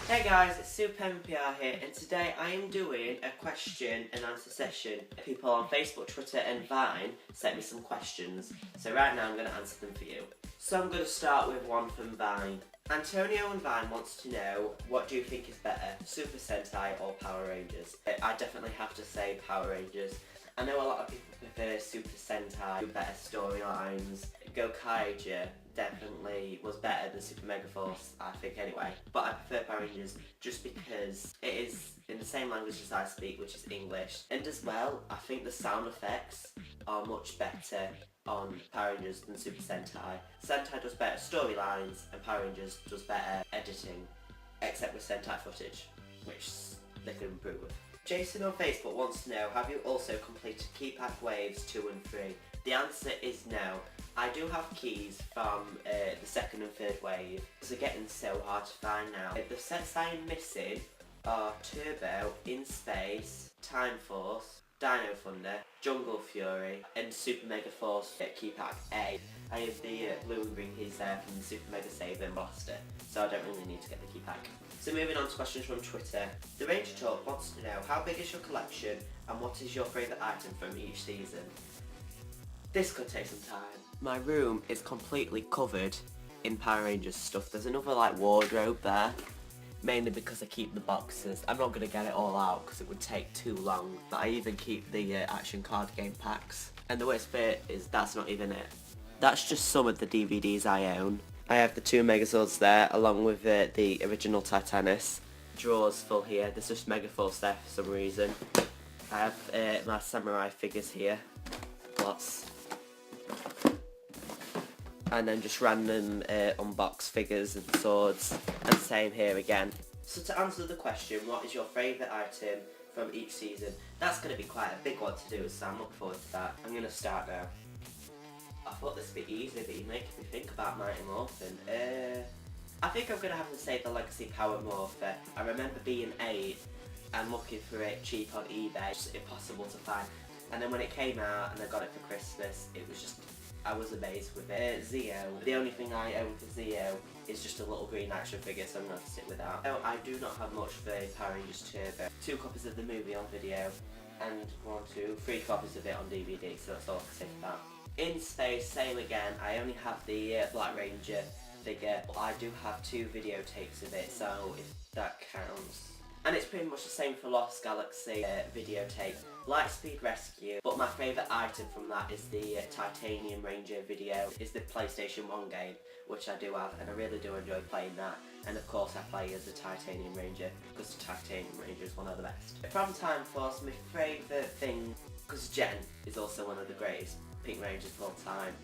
Hey guys, it's SuperMMPR here, and today I am doing a question and answer session. People on Facebook, Twitter and Vine sent me some questions, so right now I'm going to answer them for you. So I'm going to start with one from Vine. Antonio and Vine wants to know, what do you think is better, Super Sentai or Power Rangers? I definitely have to say Power Rangers. I know a lot of people prefer Super Sentai, better storylines. Gokaiger definitely was better than Super Mega Force, I think anyway. But I prefer Power Rangers just because it is in the same language as I speak, which is English. And as well, I think the sound effects are much better on Power Rangers than Super Sentai. Sentai does better storylines and Power Rangers does better editing, except with Sentai footage, which they can improve with. Jason on Facebook wants to know, have you also completed Key Pack Waves 2 and 3? The answer is no. I do have keys from the second and third wave. They're getting so hard to find now. The sets I am missing are Turbo, In Space, Time Force, Dino Thunder, Jungle Fury and Super Mega Force Key Pack A. I have the blue and green keys there from the Super Mega Saber and Blaster, so I don't really need to get the key pack. So moving on to questions from Twitter. The Ranger Talk wants to know, how big is your collection and what is your favourite item from each season? This could take some time. My room is completely covered in Power Rangers stuff. There's another wardrobe there, mainly because I keep the boxes. I'm not going to get it all out because it would take too long. But I even keep the action card game packs. And the worst bit is that's not even it. That's just some of the DVDs I own. I have the 2 Megazords there along with the original Titanus. Drawers full here. There's just Megaforce there for some reason. I have my samurai figures here. Lots. And then just random unboxed figures and swords, and same here again. So to answer the question, what is your favourite item from each season? That's going to be quite a big one to do, so I'm looking forward to that. I'm going to start now. I thought this would be easy, but you're making me think about Mighty Morphin. I think I'm going to have to say the Legacy Power Morpher. I remember being 8 and looking for it cheap on eBay, just impossible to find. And then when it came out and I got it for Christmas, it was just, I was amazed with it. Zeo, the only thing I own for Zeo is just a little green action figure, so I'm going to have to stick with that. So I do not have much for Power Rangers Turbo. 2 copies of the movie on video, and 3 copies of it on DVD, so that's all I can say for that. In Space, same again, I only have the Black Ranger figure, but I do have 2 videotapes of it, so if that counts. And it's pretty much the same for Lost Galaxy videotape. Lightspeed Rescue, but my favourite item from that is the Titanium Ranger video. It's the PlayStation 1 game, which I do have, and I really do enjoy playing that. And of course I play as the Titanium Ranger, because the Titanium Ranger is one of the best. From Time Force, my favourite thing, because Jen is also one of the greatest Pink Rangers of all time,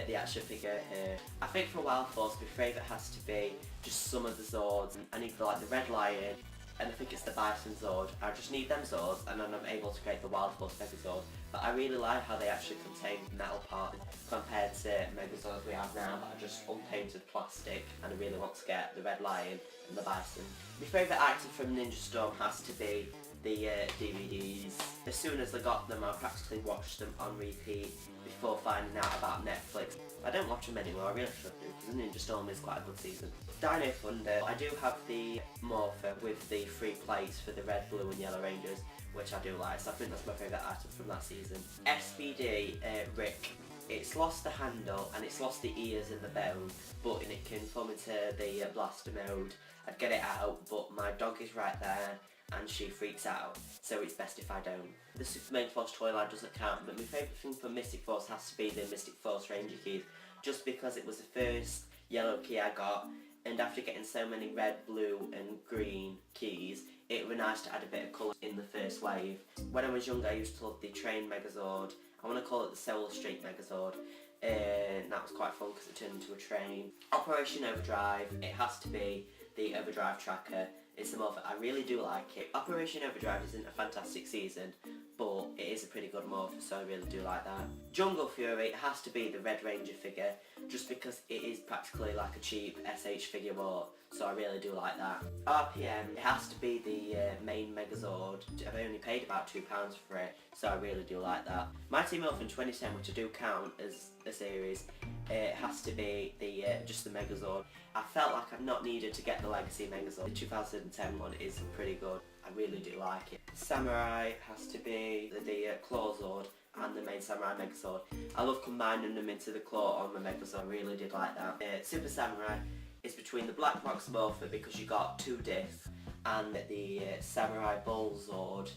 the action figure here. I think for Wild Force, my favourite has to be just some of the Zords. I need the Red Lion, and I think it's the Bison Zord. I just need them Zords and then I'm able to create the Wild Force Megazord. But I really like how they actually contain metal parts compared to Megazords we have now that are just unpainted plastic, and I really want to get the Red Lion and the Bison. My favourite item from Ninja Storm has to be the DVDs. As soon as I got them, I practically watched them on repeat before finding out about Netflix. I don't watch them anymore, I really should do, because Ninja Storm is quite a good season. Dino Thunder, I do have the Morpher with the 3 plates for the red, blue and yellow Rangers, which I do like, so I think that's my favourite item from that season. SBD Rick, it's lost the handle and it's lost the ears and the bone, but it can come into the blaster mode. I'd get it out, but my dog is right there and she freaks out, so it's best if I don't. The Super Main Force toy line doesn't count, but my favourite thing for Mystic Force has to be the Mystic Force Ranger keys, just because it was the first yellow key I got, and after getting so many red, blue and green keys, it would be nice to add a bit of colour in the first wave. When I was younger I used to love the Train Megazord. I want to call it the Soul Street Megazord, and that was quite fun because it turned into a train. Operation Overdrive, it has to be the Overdrive Tracker. It's the Morpher. I really do like it. Operation Overdrive isn't a fantastic season, but it is a pretty good Morpher, so I really do like that. Jungle Fury has to be the Red Ranger figure, just because it is practically like a cheap SH figure more, so I really do like that. RPM, it has to be the main Megazord. I've only paid about £2 for it, so I really do like that. Mighty Morphin 2010, which I do count as a series, it has to be the just the Megazord. I felt like I've not needed to get the Legacy Megazord. The 2010 one is pretty good. I really do like it. Samurai has to be the Clawzord and the main Samurai Megazord. I love combining them into the Claw on the Megazord. I really did like that. Super Samurai is between the Black Box Morpher because you got 2 discs, and the Samurai Bullzord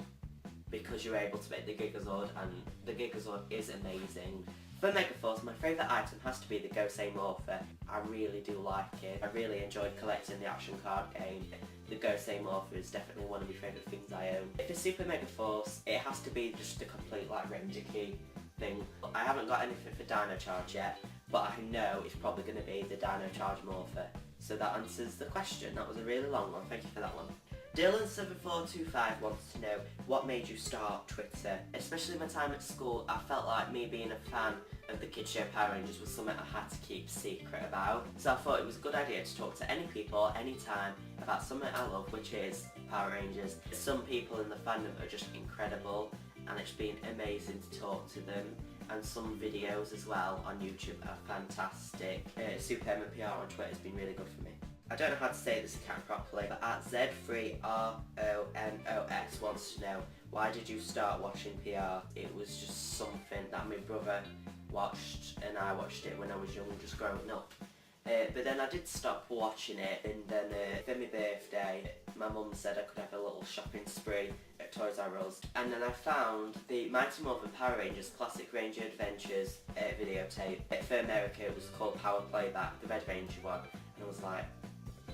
because you're able to make the Gigazord, and the Gigazord is amazing. For Megaforce, my favourite item has to be the Gosei Morpher. I really do like it. I really enjoyed collecting the action card game. The Gosei Morpher is definitely one of my favourite things I own. For Super Megaforce, it has to be just a complete like Ranger Key thing. I haven't got anything for Dino Charge yet, but I know it's probably going to be the Dino Charge Morpher. So that answers the question. That was a really long one. Thank you for that one. Dylan7425 wants to know, what made you start Twitter? Especially my time at school, I felt like me being a fan of the kids show Power Rangers was something I had to keep secret about. So I thought it was a good idea to talk to any people, anytime, about something I love, which is Power Rangers. Some people in the fandom are just incredible, and it's been amazing to talk to them. And some videos as well on YouTube are fantastic. SuperMMPR on Twitter has been really good for me. I don't know how to say this account properly, but at Z3RONOS wants to know, why did you start watching PR? It was just something that my brother watched, and I watched it when I was young, just growing up. But then I did stop watching it, and then for my birthday, my mum said I could have a little shopping spree at Toys R Us, and then I found the Mighty Morphin Power Rangers Classic Ranger Adventures videotape. For America it was called Power Playback, the Red Ranger one, and I was like,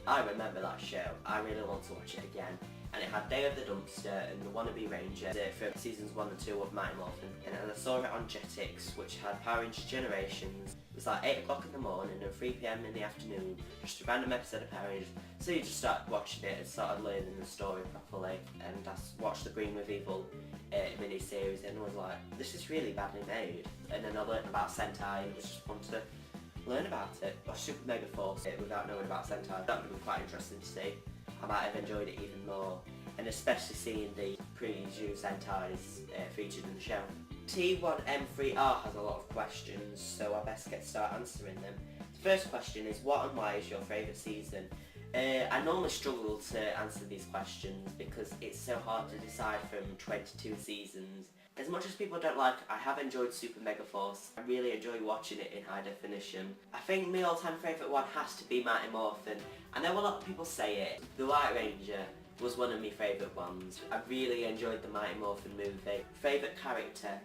I remember that show, I really want to watch it again. And it had Day of the Dumpster and the Wannabe Ranger from seasons 1 and 2 of Mighty Morphin. And I saw it on Jetix, which had Power Rangers Generations. It was like 8 o'clock in the morning and 3 PM in the afternoon, just a random episode of Power Rangers. So you just started watching it and started learning the story properly. And I watched the Green with Evil mini-series and I was like, this is really badly made. And then I learned about Sentai and it was just fun to learn about it. Or Super Mega Force without knowing about Sentai. That would have been quite interesting to see. I might have enjoyed it even more, and especially seeing the pre-used Sentais featured in the show. T1M3R has a lot of questions, so I best get started answering them. The first question is, what and why is your favourite season? I normally struggle to answer these questions because it's so hard to decide from 22 seasons. As much as people don't like it, I have enjoyed Super Mega Force. I really enjoy watching it in high definition. I think my all-time favourite one has to be Mighty Morphin. I know a lot of people say it. The White Ranger was one of my favourite ones. I really enjoyed the Mighty Morphin movie. Favourite character?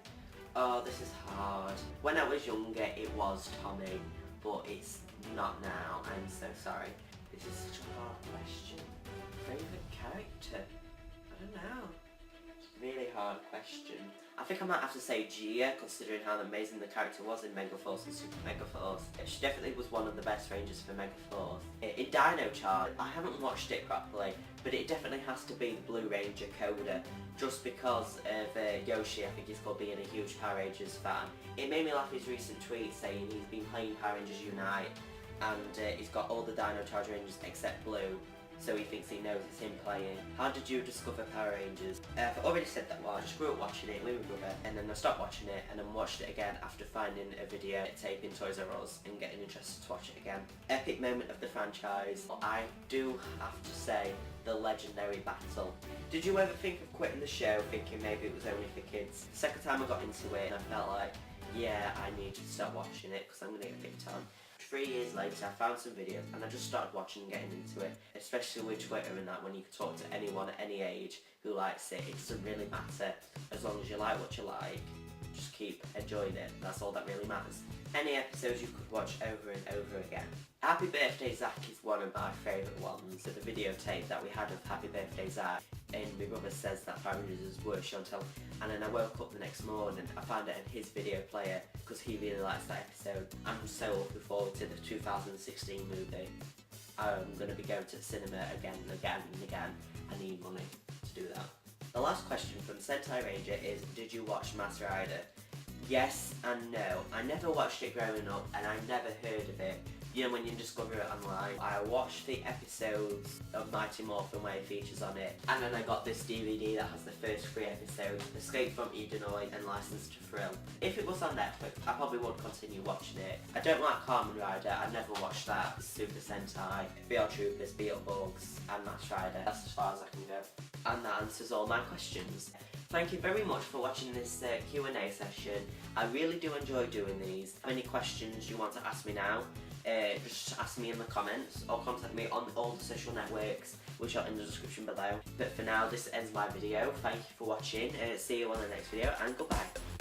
Oh, this is hard. When I was younger, it was Tommy, but it's not now. I'm so sorry. This is such a hard question. Favourite character? I don't know. Really hard question. I think I might have to say Gia, considering how amazing the character was in Megaforce and Super Megaforce. She definitely was one of the best rangers for Megaforce. In Dino Charge, I haven't watched it properly, but it definitely has to be the Blue Ranger Coda, just because of Yoshi, I think he's called, being a huge Power Rangers fan. It made me laugh his recent tweet saying he's been playing Power Rangers Unite, and he's got all the Dino Charge Rangers except Blue. So he thinks he knows it's him playing. How did you discover Power Rangers? I've already said that one. I just grew up watching it with my brother, and then I stopped watching it and then watched it again after finding a video tape in Toys R Us and getting interested to watch it again. Epic moment of the franchise. I do have to say the legendary battle. Did you ever think of quitting the show thinking maybe it was only for kids? The second time I got into it, I felt like, yeah, I need to start watching it because I'm going to get picked on. 3 years later, I found some videos and I just started watching and getting into it, especially with Twitter and that, when you can talk to anyone at any age who likes it. It doesn't really matter, as long as you like what you like, just keep enjoying it, that's all that really matters. Any episodes you could watch over and over again. Happy Birthday Zach is one of my favourite ones. So the videotape that we had of Happy Birthday Zach, and my brother says that Power Rangers is worth show and tell, and then I woke up the next morning, I found it in his video player because he really likes that episode. I'm so looking forward to the 2016 movie. I'm going to be going to the cinema again and again and again. I need money to do that. The last question from Sentai Ranger is, did you watch Master Rider? Yes and no. I never watched it growing up and I never heard of it. You know, when you discover it online. I watched the episodes of Mighty Morphin where it features on it, and then I got this DVD that has the first 3 episodes, Escape from Edenoi and License to Thrill. If it was on Netflix, I probably would continue watching it. I don't like Kamen Rider, I never watched that. Super Sentai, BL Troopers, Beetlebugs and Master Rider. That's as far as I can go. And that answers all my questions. Thank you very much for watching this Q&A session. I really do enjoy doing these. If any questions you want to ask me now, just ask me in the comments or contact me on all the social networks which are in the description below. But for now, this ends my video. Thank you for watching. See you on the next video and goodbye.